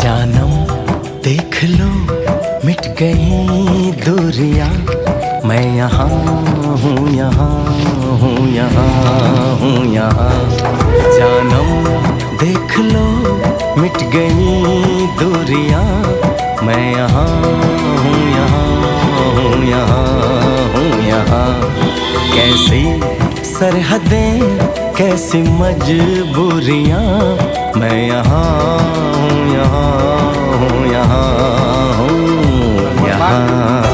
जानम देख लो मिट गई दूरियां, मैं यहाँ हूँ, यहाँ हूँ, यहाँ हूँ, यहाँ। जानम देख लो मिट गई दूरियां, मैं यहाँ हूँ, यहाँ हूँ, यहाँ हूँ, यहाँ। कैसी सरहदें कैसी मजबूरियां, मैं यहाँ हूँ, यहाँ हूँ, यहाँ हूँ, यहाँ।